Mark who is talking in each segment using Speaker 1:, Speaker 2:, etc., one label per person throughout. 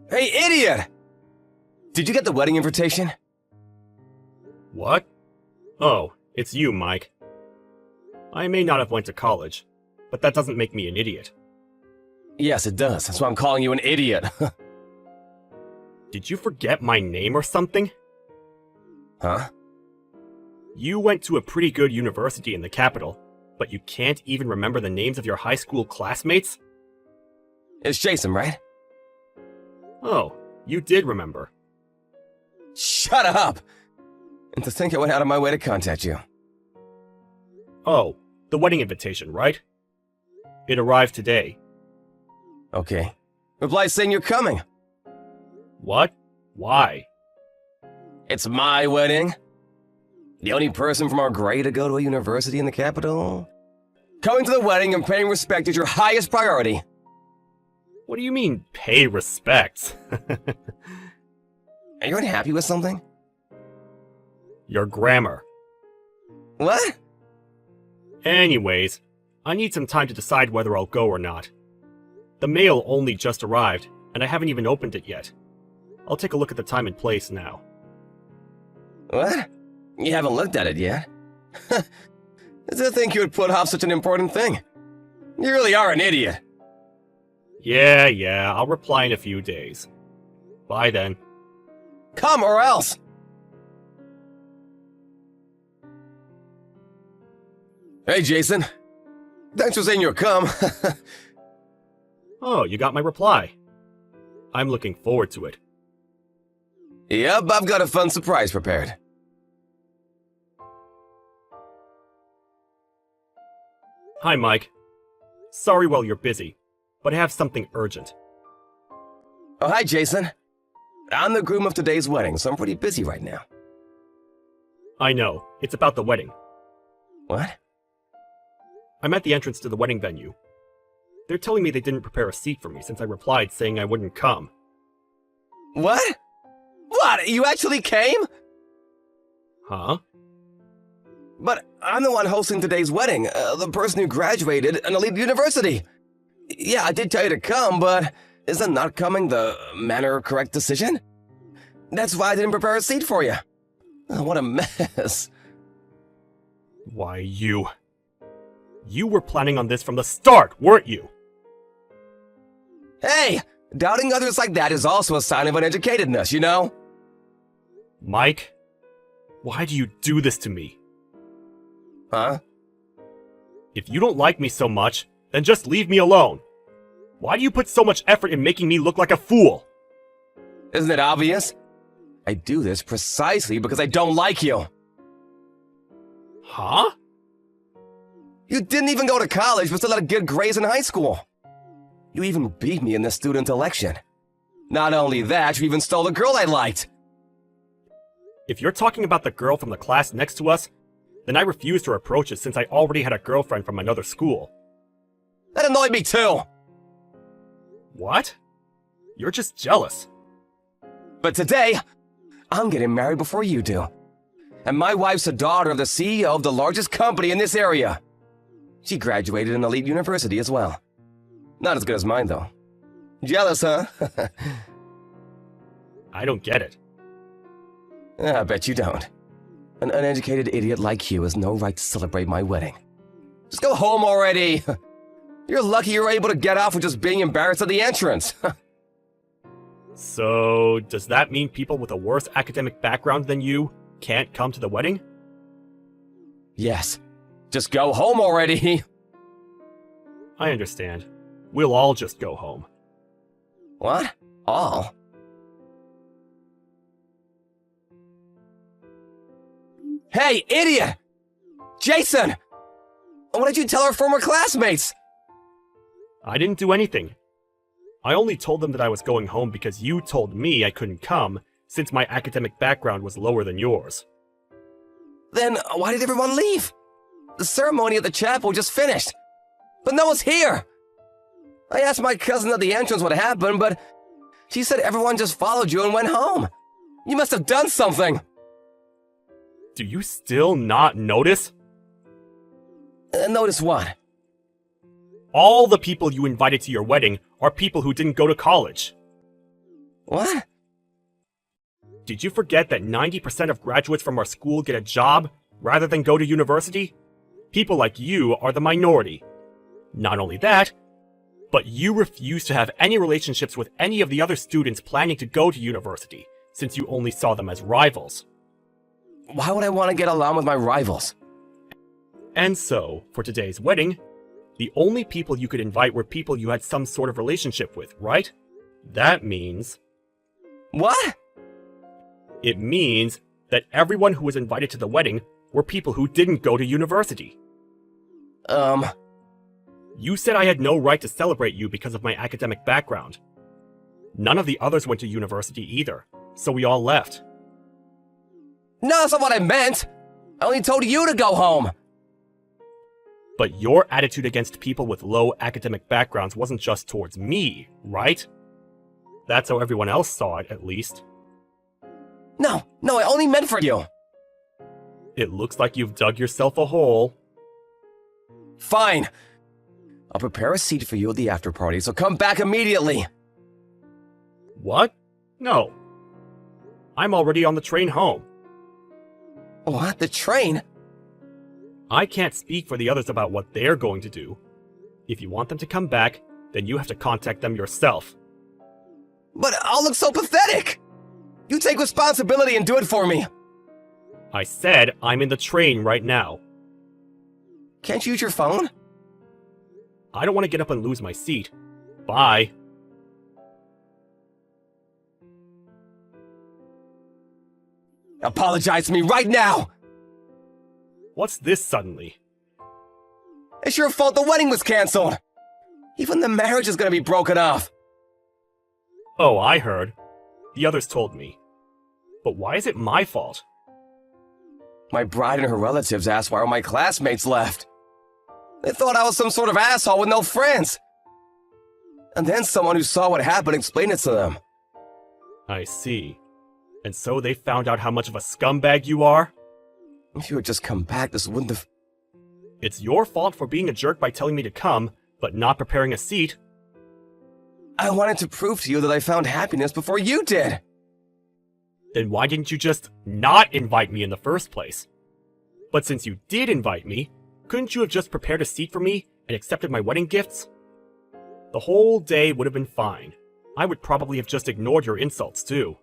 Speaker 1: Hey, idiot! Did you get the wedding invitation?
Speaker 2: What? Oh, it's you, Mike. I may not have went to college, but that doesn't make me an idiot.
Speaker 1: Yes, it does. That's why I'm calling you an idiot.
Speaker 2: Did you forget my name or something?
Speaker 1: Huh?
Speaker 2: You went to a pretty good university in the capital, but you can't even remember the names of your high school classmates?
Speaker 1: It's Jason, right?
Speaker 2: Oh, you did remember.
Speaker 1: Shut up! And to think I went out of my way to contact you.
Speaker 2: Oh, the wedding invitation, right? It arrived today.
Speaker 1: Okay. Reply saying you're coming.
Speaker 2: What? Why?
Speaker 1: It's my wedding. The only person from our grade to go to a university in the capital. Coming to the wedding and paying respect is your highest priority.
Speaker 2: What do you mean, pay respect?
Speaker 1: Are you unhappy with something?
Speaker 2: Your grammar.
Speaker 1: What?
Speaker 2: Anyways, I need some time to decide whether I'll go or not. The mail only just arrived, and I haven't even opened it yet. I'll take a look at the time and place now.
Speaker 1: What? You haven't looked at it yet? To think you would put off such an important thing. You really are an idiot.
Speaker 2: Yeah, I'll reply in a few days. Bye then.
Speaker 1: Come or else! Hey, Jason. Thanks for saying you'll come.
Speaker 2: Oh, you got my reply. I'm looking forward to it.
Speaker 1: Yep, I've got a fun surprise prepared.
Speaker 2: Hi, Mike. Sorry while you're busy, but I have something urgent.
Speaker 1: Oh, hi, Jason. I'm the groom of today's wedding, so I'm pretty busy right now.
Speaker 2: I know, it's about the wedding.
Speaker 1: What?
Speaker 2: I'm at the entrance to the wedding venue. They're telling me they didn't prepare a seat for me since I replied saying I wouldn't come.
Speaker 1: What? What? You actually came?
Speaker 2: Huh?
Speaker 1: But I'm the one hosting today's wedding, the person who graduated an elite university. Yeah, I did tell you to come, but isn't not coming the correct decision? That's why I didn't prepare a seat for you. Oh, what a mess.
Speaker 2: Why, you were planning on this from the start, weren't you?
Speaker 1: Hey, doubting others like that is also a sign of uneducatedness, you know?
Speaker 2: Mike, why do you do this to me?
Speaker 1: Huh?
Speaker 2: If you don't like me so much, then just leave me alone. Why do you put so much effort in making me look like a fool?
Speaker 1: Isn't it obvious? I do this precisely because I don't like you.
Speaker 2: Huh?
Speaker 1: You didn't even go to college but still had good grades in high school. You even beat me in the student election. Not only that, you even stole the girl I liked.
Speaker 2: If you're talking about the girl from the class next to us, then I refused her approaches since I already had a girlfriend from another school.
Speaker 1: That annoyed me too.
Speaker 2: What? You're just jealous.
Speaker 1: But today, I'm getting married before you do. And my wife's the daughter of the CEO of the largest company in this area. She graduated an elite university as well. Not as good as mine, though. Jealous, huh?
Speaker 2: I don't get it.
Speaker 1: I bet you don't. An uneducated idiot like you has no right to celebrate my wedding. Just go home already! You're lucky you were able to get off with just being embarrassed at the entrance.
Speaker 2: So, does that mean people with a worse academic background than you can't come to the wedding?
Speaker 1: Yes. Just go home already!
Speaker 2: I understand. We'll all just go home.
Speaker 1: What? All? Hey, idiot! Jason! What did you tell our former classmates?
Speaker 2: I didn't do anything. I only told them that I was going home because you told me I couldn't come, since my academic background was lower than yours.
Speaker 1: Then why did everyone leave? The ceremony at the chapel just finished, but no one's here. I asked my cousin at the entrance what happened, but she said everyone just followed you and went home. You must have done something.
Speaker 2: Do you still not notice?
Speaker 1: Notice what?
Speaker 2: All the people you invited to your wedding are people who didn't go to college.
Speaker 1: What?
Speaker 2: Did you forget that 90% of graduates from our school get a job rather than go to university? People like you are the minority. Not only that, but you refuse to have any relationships with any of the other students planning to go to university, since you only saw them as rivals.
Speaker 1: Why would I want to get along with my rivals?
Speaker 2: And so, for today's wedding, the only people you could invite were people you had some sort of relationship with, right? That means...
Speaker 1: What?
Speaker 2: It means that everyone who was invited to the wedding were people who didn't go to university. You said I had no right to celebrate you because of my academic background. None of the others went to university either, so we all left.
Speaker 1: No, that's not what I meant! I only told you to go home!
Speaker 2: But your attitude against people with low academic backgrounds wasn't just towards me, right? That's how everyone else saw it, at least.
Speaker 1: No, I only meant for you!
Speaker 2: It looks like you've dug yourself a hole.
Speaker 1: Fine! I'll prepare a seat for you at the after party, so come back immediately!
Speaker 2: What? No. I'm already on the train home.
Speaker 1: What? The train?
Speaker 2: I can't speak for the others about what they're going to do. If you want them to come back, then you have to contact them yourself.
Speaker 1: But I'll look so pathetic! You take responsibility and do it for me!
Speaker 2: I said I'm in the train right now.
Speaker 1: Can't you use your phone?
Speaker 2: I don't want to get up and lose my seat. Bye.
Speaker 1: Apologize to me right now!
Speaker 2: What's this suddenly?
Speaker 1: It's your fault the wedding was canceled! Even the marriage is gonna be broken off!
Speaker 2: Oh, I heard. The others told me. But why is it my fault?
Speaker 1: My bride and her relatives asked why all my classmates left. They thought I was some sort of asshole with no friends. And then someone who saw what happened explained it to them.
Speaker 2: I see. And so they found out how much of a scumbag you are?
Speaker 1: If you had just come back, this wouldn't have...
Speaker 2: It's your fault for being a jerk by telling me to come, but not preparing a seat.
Speaker 1: I wanted to prove to you that I found happiness before you did.
Speaker 2: Then why didn't you just not invite me in the first place? But since you did invite me, couldn't you have just prepared a seat for me and accepted my wedding gifts? The whole day would have been fine. I would probably have just ignored your insults too.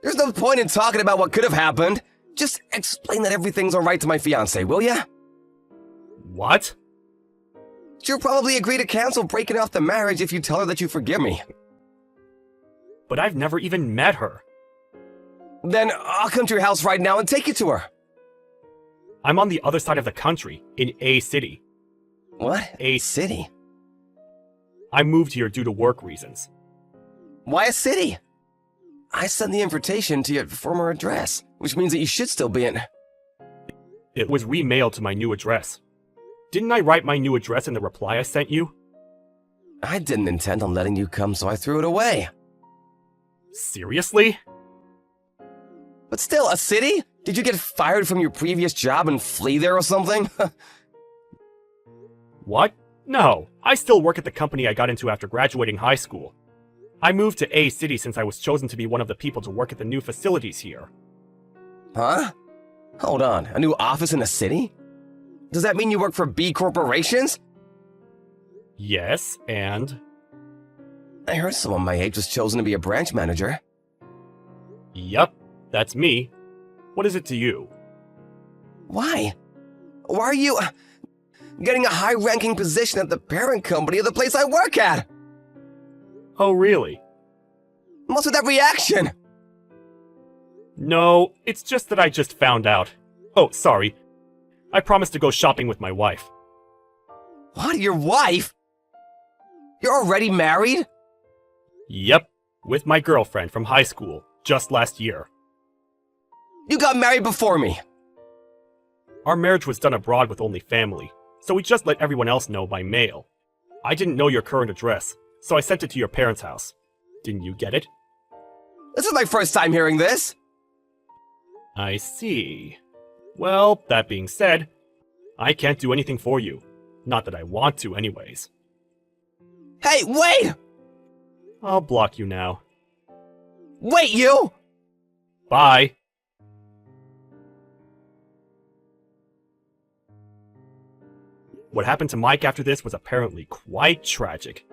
Speaker 1: There's no point in talking about what could have happened. Just explain that everything's alright to my fiancé, will ya?
Speaker 2: What?
Speaker 1: She'll probably agree to cancel breaking off the marriage if you tell her that you forgive me.
Speaker 2: But I've never even met her.
Speaker 1: Then I'll come to your house right now and take you to her.
Speaker 2: I'm on the other side of the country, in A City.
Speaker 1: What? A city?
Speaker 2: I moved here due to work reasons.
Speaker 1: Why a city? I sent the invitation to your former address, which means that you should still be in...
Speaker 2: It was remailed to my new address. Didn't I write my new address in the reply I sent you?
Speaker 1: I didn't intend on letting you come, so I threw it away.
Speaker 2: Seriously?
Speaker 1: But still, a city? Did you get fired from your previous job and flee there or something?
Speaker 2: What? No, I still work at the company I got into after graduating high school. I moved to A City since I was chosen to be one of the people to work at the new facilities here.
Speaker 1: Huh? Hold on, a new office in a city? Does that mean you work for B Corporations?
Speaker 2: Yes, and...
Speaker 1: I heard someone my age was chosen to be a branch manager.
Speaker 2: Yup, that's me. What is it to you?
Speaker 1: Why? Why are you getting a high-ranking position at the parent company of the place I work at?
Speaker 2: Oh, really?
Speaker 1: What's with that reaction?
Speaker 2: No, it's just that I just found out. Oh, sorry. I promised to go shopping with my wife.
Speaker 1: What, your wife? You're already married?
Speaker 2: Yep, with my girlfriend from high school, just last year.
Speaker 1: You got married before me.
Speaker 2: Our marriage was done abroad with only family, so we just let everyone else know by mail. I didn't know your current address, so I sent it to your parents' house. Didn't you get it?
Speaker 1: This is my first time hearing this.
Speaker 2: I see. Well, that being said, I can't do anything for you. Not that I want to, anyways.
Speaker 1: Hey, wait!
Speaker 2: I'll block you now.
Speaker 1: Wait, you!
Speaker 2: Bye. What happened to Mike after this was apparently quite tragic.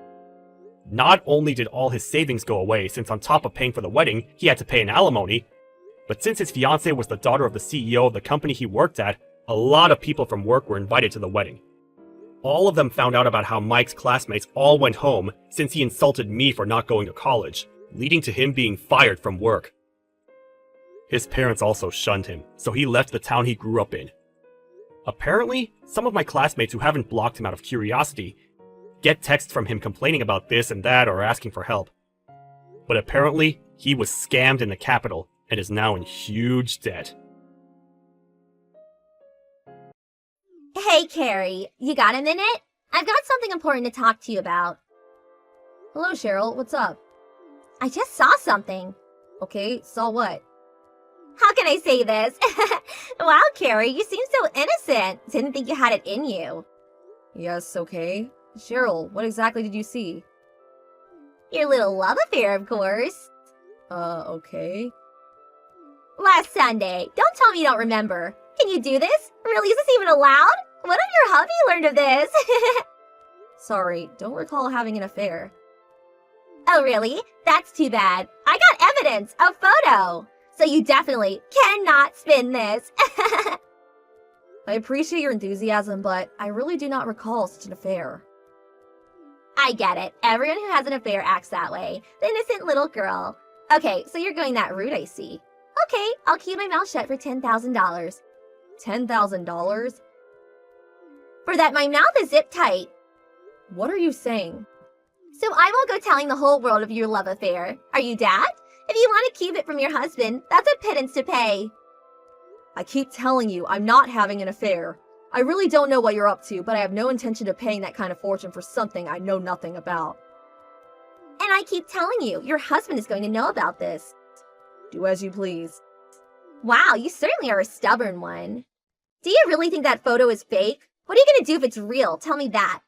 Speaker 2: Not only did all his savings go away, since on top of paying for the wedding, he had to pay an alimony, but since his fiancée was the daughter of the CEO of the company he worked at, a lot of people from work were invited to the wedding. All of them found out about how Mike's classmates all went home since he insulted me for not going to college, leading to him being fired from work. His parents also shunned him, so he left the town he grew up in. Apparently, some of my classmates who haven't blocked him out of curiosity get texts from him complaining about this and that or asking for help. But apparently, he was scammed in the capital and is now in huge debt.
Speaker 3: Hey, Carrie, you got a minute? I've got something important to talk to you about.
Speaker 4: Hello, Cheryl. What's up?
Speaker 3: I just saw something.
Speaker 4: Okay, saw what?
Speaker 3: How can I say this? Wow, Carrie, you seem so innocent. Didn't think you had it in you.
Speaker 4: Yes, okay. Cheryl, what exactly did you see?
Speaker 3: Your little love affair, of course.
Speaker 4: Okay.
Speaker 3: Last Sunday. Don't tell me you don't remember. Can you do this? Really, is this even allowed? What if your hubby learned of this?
Speaker 4: Sorry, don't recall having an affair.
Speaker 3: Oh, really? That's too bad. I got evidence, a photo. So you definitely cannot spin this.
Speaker 4: I appreciate your enthusiasm, but I really do not recall such an affair.
Speaker 3: I get it. Everyone who has an affair acts that way. The innocent little girl. Okay, so you're going that route, I see. Okay, I'll keep my mouth shut for $10,000.
Speaker 4: $10,000?
Speaker 3: For that my mouth is zip tight.
Speaker 4: What are you saying?
Speaker 3: So I won't go telling the whole world of your love affair. Are you dad? If you want to keep it from your husband, that's a pittance to pay.
Speaker 4: I keep telling you, I'm not having an affair. I really don't know what you're up to, but I have no intention of paying that kind of fortune for something I know nothing about.
Speaker 3: And I keep telling you, your husband is going to know about this.
Speaker 4: Do as you please.
Speaker 3: Wow, you certainly are a stubborn one. Do you really think that photo is fake? What are you going to do if it's real? Tell me that.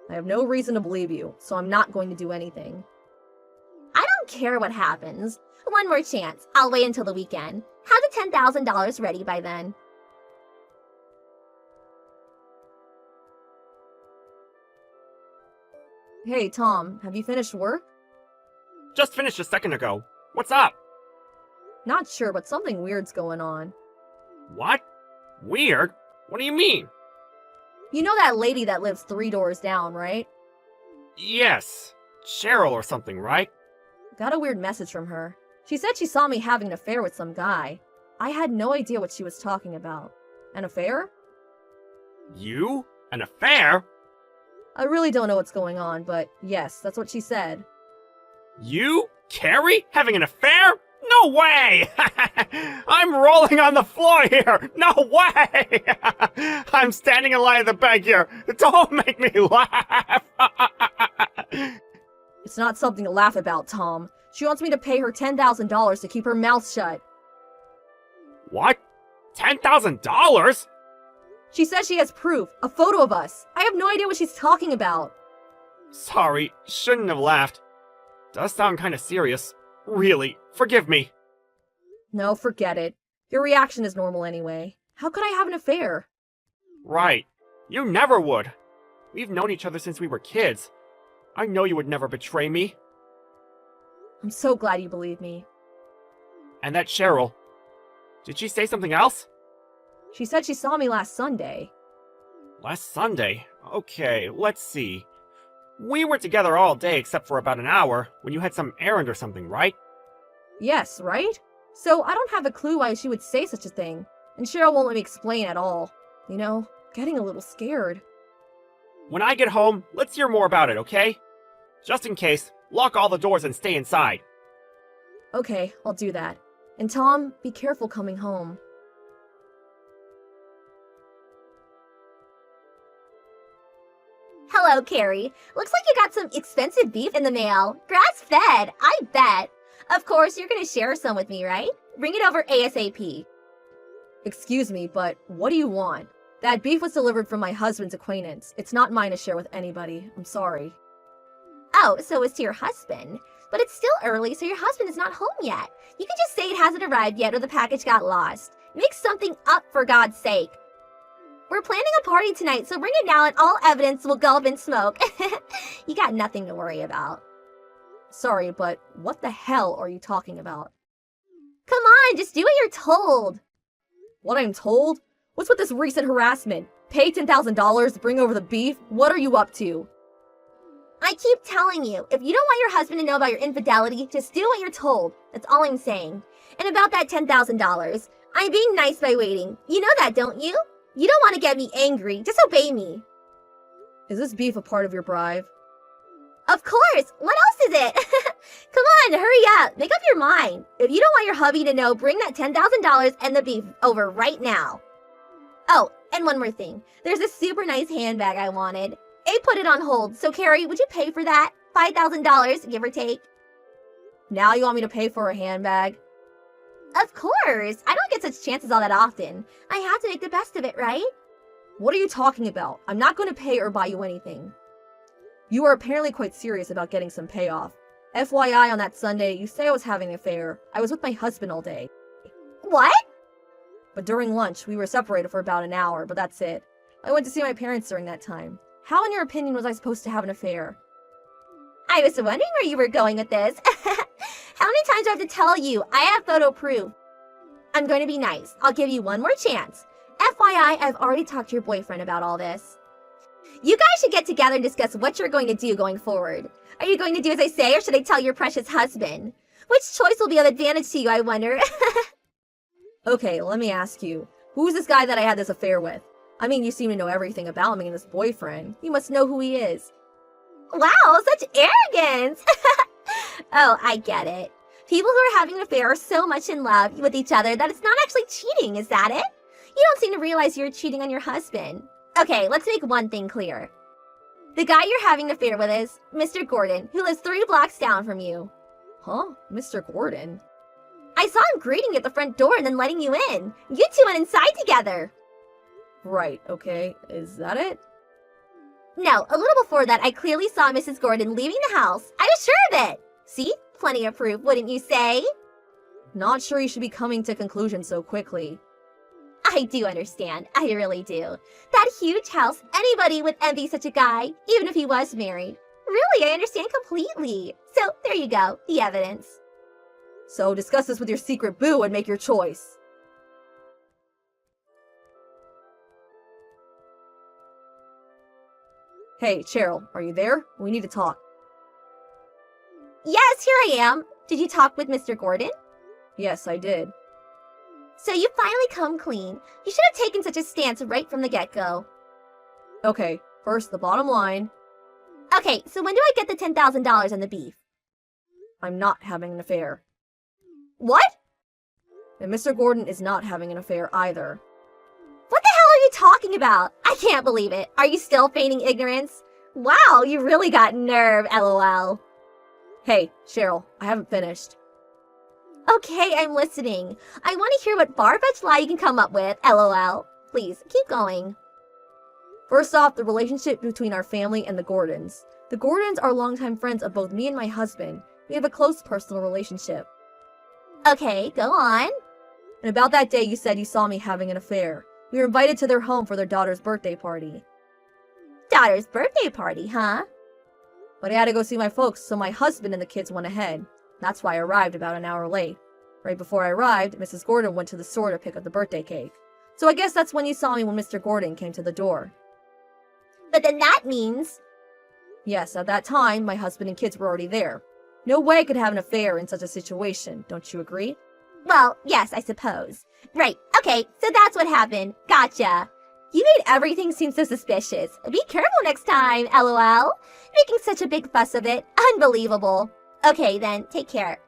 Speaker 4: I have no reason to believe you, so I'm not going to do anything.
Speaker 3: I don't care what happens. One more chance. I'll wait until the weekend. Have the $10,000 ready by then.
Speaker 4: Hey, Tom, have you finished work?
Speaker 2: Just finished a second ago. What's up?
Speaker 4: Not sure, but something weird's going on.
Speaker 2: What? Weird? What do you mean?
Speaker 4: You know that lady that lives 3 doors down, right?
Speaker 2: Yes. Cheryl or something, right?
Speaker 4: Got a weird message from her. She said she saw me having an affair with some guy. I had no idea what she was talking about. An affair?
Speaker 2: You? An affair?
Speaker 4: I really don't know what's going on, but yes, that's what she said.
Speaker 2: You? Carrie? Having an affair? No way! I'm rolling on the floor here! No way! I'm standing in line at the bank here! Don't make me laugh!
Speaker 4: It's not something to laugh about, Tom. She wants me to pay her $10,000 to keep her mouth shut.
Speaker 2: What? $10,000?
Speaker 4: She says she has proof, a photo of us. I have no idea what she's talking about.
Speaker 2: Sorry, shouldn't have laughed. Does sound kinda serious. Really, forgive me.
Speaker 4: No, forget it. Your reaction is normal anyway. How could I have an affair?
Speaker 2: Right. You never would. We've known each other since we were kids. I know you would never betray me.
Speaker 4: I'm so glad you believe me.
Speaker 2: And that Cheryl. Did she say something else?
Speaker 4: She said she saw me last Sunday.
Speaker 2: Last Sunday? Okay, let's see. We were together all day except for about an hour when you had some errand or something, right?
Speaker 4: Yes, right? So I don't have a clue why she would say such a thing. And Cheryl won't let me explain at all. You know, getting a little scared.
Speaker 2: When I get home, let's hear more about it, okay? Just in case, lock all the doors and stay inside.
Speaker 4: Okay, I'll do that. And Tom, be careful coming home.
Speaker 3: Hello, Carrie. Looks like you got some expensive beef in the mail. Grass-fed, I bet. Of course, you're gonna share some with me, right? Bring it over ASAP.
Speaker 4: Excuse me, but what do you want? That beef was delivered from my husband's acquaintance. It's not mine to share with anybody. I'm sorry.
Speaker 3: Oh, so it was to your husband. But it's still early, so your husband is not home yet. You can just say it hasn't arrived yet or the package got lost. Make something up, for God's sake. We're planning a party tonight, so bring it now and all evidence will go up in smoke. You got nothing to worry about.
Speaker 4: Sorry, but what the hell are you talking about?
Speaker 3: Come on, just do what you're told.
Speaker 4: What I'm told? What's with this recent harassment? Pay $10,000 to bring over the beef? What are you up to?
Speaker 3: I keep telling you, if you don't want your husband to know about your infidelity, just do what you're told. That's all I'm saying. And about that $10,000, I'm being nice by waiting. You know that, don't you? You don't want to get me angry. Just obey me.
Speaker 4: Is this beef a part of your bribe?
Speaker 3: Of course. What else is it? Come on, hurry up. Make up your mind. If you don't want your hubby to know, bring that $10,000 and the beef over right now. Oh, and one more thing. There's a super nice handbag I wanted. A put it on hold, so Carrie, would you pay for that? $5,000, give or take.
Speaker 4: Now you want me to pay for a handbag?
Speaker 3: Of course. I don't get such chances all that often. I have to make the best of it, right?
Speaker 4: What are you talking about? I'm not going to pay or buy you anything. You are apparently quite serious about getting some payoff. FYI, on that Sunday, you say I was having an affair. I was with my husband all day.
Speaker 3: What?
Speaker 4: But during lunch, we were separated for about an hour, but that's it. I went to see my parents during that time. How, in your opinion, was I supposed to have an affair?
Speaker 3: I was wondering where you were going with this. How many times do I have to tell you? I have photo proof. I'm going to be nice. I'll give you one more chance. FYI, I've already talked to your boyfriend about all this. You guys should get together and discuss what you're going to do going forward. Are you going to do as I say, or should I tell your precious husband? Which choice will be of advantage to you, I wonder?
Speaker 4: Okay, let me ask you. Who's this guy that I had this affair with? I mean, you seem to know everything about me and this boyfriend. You must know who he is.
Speaker 3: Wow, such arrogance! Oh, I get it. People who are having an affair are so much in love with each other that it's not actually cheating, is that it? You don't seem to realize you're cheating on your husband. Okay, let's make one thing clear. The guy you're having an affair with is Mr. Gordon, who lives 3 blocks down from you.
Speaker 4: Huh? Mr. Gordon?
Speaker 3: I saw him greeting you at the front door and then letting you in. You two went inside together.
Speaker 4: Right, okay. Is that it?
Speaker 3: No, a little before that, I clearly saw Mrs. Gordon leaving the house. I was sure of it. See? Plenty of proof, wouldn't you say?
Speaker 4: Not sure you should be coming to conclusions so quickly.
Speaker 3: I do understand. I really do. That huge house, anybody would envy such a guy, even if he was married. Really, I understand completely. So, there you go, the evidence.
Speaker 4: So discuss this with your secret boo and make your choice. Hey, Cheryl, are you there? We need to talk.
Speaker 3: Yes, here I am. Did you talk with Mr. Gordon?
Speaker 4: Yes, I did.
Speaker 3: So you finally come clean. You should have taken such a stance right from the get-go.
Speaker 4: Okay, first the bottom line.
Speaker 3: Okay, so when do I get the $10,000 and the beef?
Speaker 4: I'm not having an affair.
Speaker 3: What?
Speaker 4: And Mr. Gordon is not having an affair either.
Speaker 3: What the hell are you talking about? I can't believe it. Are you still feigning ignorance? Wow, you really got nerve, LOL.
Speaker 4: Hey, Cheryl, I haven't finished.
Speaker 3: Okay, I'm listening. I want to hear what far-fetched lie you can come up with, LOL. Please, keep going.
Speaker 4: First off, the relationship between our family and the Gordons. The Gordons are longtime friends of both me and my husband. We have a close personal relationship.
Speaker 3: Okay, go on.
Speaker 4: And about that day you said you saw me having an affair. We were invited to their home for their daughter's birthday party.
Speaker 3: Daughter's birthday party, huh?
Speaker 4: But I had to go see my folks, so my husband and the kids went ahead. That's why I arrived about an hour late. Right before I arrived, Mrs. Gordon went to the store to pick up the birthday cake. So I guess that's when you saw me when Mr. Gordon came to the door.
Speaker 3: But then that means...
Speaker 4: Yes, at that time, my husband and kids were already there. No way I could have an affair in such a situation, don't you agree?
Speaker 3: Well, yes, I suppose. Right, okay, so that's what happened. Gotcha. You made everything seem so suspicious. Be careful next time, LOL. Making such a big fuss of it. Unbelievable. Okay, then, take care.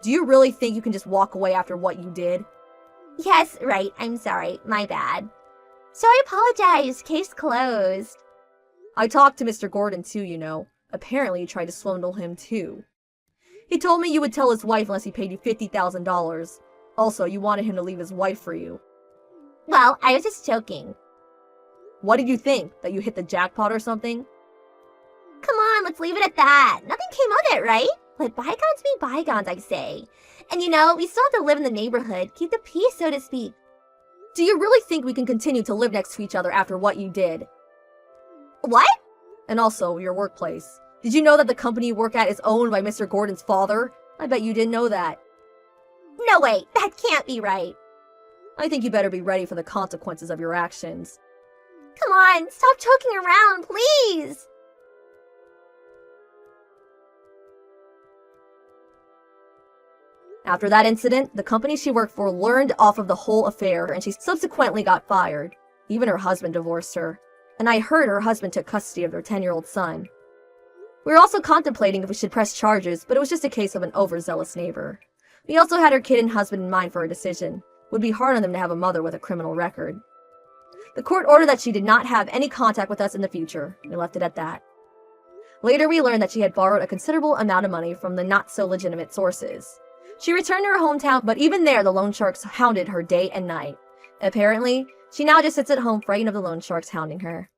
Speaker 4: Do you really think you can just walk away after what you did?
Speaker 3: Yes, right, I'm sorry. My bad. So I apologize. Case closed.
Speaker 4: I talked to Mr. Gordon too, you know. Apparently you tried to swindle him too. He told me you would tell his wife unless he paid you $50,000. Also, you wanted him to leave his wife for you.
Speaker 3: Well, I was just joking.
Speaker 4: What did you think? That you hit the jackpot or something?
Speaker 3: Come on, let's leave it at that. Nothing came of it, right? Let bygones be bygones, I say. And you know, we still have to live in the neighborhood. Keep the peace, so to speak.
Speaker 4: Do you really think we can continue to live next to each other after what you did?
Speaker 3: What?
Speaker 4: And also, your workplace. Did you know that the company you work at is owned by Mr. Gordon's father? I bet you didn't know that.
Speaker 3: No, wait, that can't be right.
Speaker 4: I think you better be ready for the consequences of your actions.
Speaker 3: Come on, stop joking around, please.
Speaker 4: After that incident, the company she worked for learned off of the whole affair and she subsequently got fired. Even her husband divorced her. And I heard her husband took custody of their 10-year-old son. We were also contemplating if we should press charges, but it was just a case of an overzealous neighbor. We also had her kid and husband in mind for our decision. It would be hard on them to have a mother with a criminal record. The court ordered that she did not have any contact with us in the future. We left it at that. Later, we learned that she had borrowed a considerable amount of money from the not-so-legitimate sources. She returned to her hometown, but even there, the loan sharks hounded her day and night. Apparently, she now just sits at home frightened of the loan sharks hounding her.